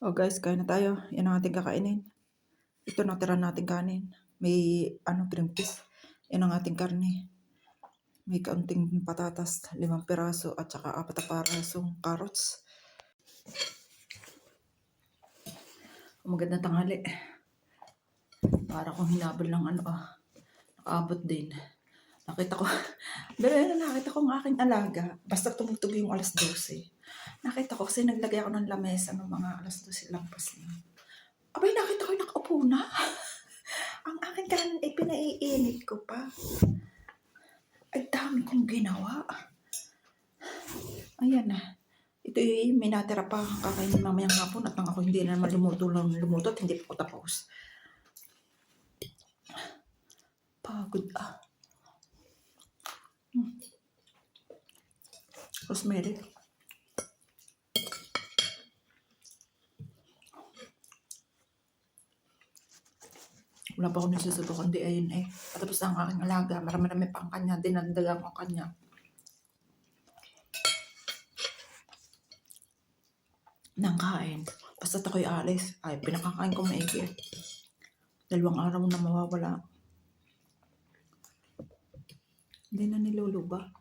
Oh guys, kain na tayo. Yan ang ating kakainin. Ito natira nating kanin. May green peas. Yan ang ating karne. May kaunting patatas, 5 piraso at saka 4 na pirasong carrots. Magandang tanghali. Para kong hinabol ng nakaabot din. Nakita ko, nakita ko ang aking alaga. Basta tumugtog yung alas 12. Nakita ko kasi naglagay ako ng lamesa ng mga alas 12 lampas na. Abay, nakita ko yung nakaupo na. Ang aking kanin ay pinaiinit ko pa. Ay, dami kong ginawa. Ayan na. Ito ay may natira pa. Kakainin mamayang hapon at nang ako hindi na naman lumuto at hindi pa ko tapos. Pagod Rosemary. Wala pa ako nasusubukan. Di ayun patapos na ang aking alaga. Marami pa ang kanya. Dinagdagan ko kanya. Nang kain. Basta ako'y alis. Ay, pinakakain ko maigi. 2 araw na mawawala. Hindi na niluluba.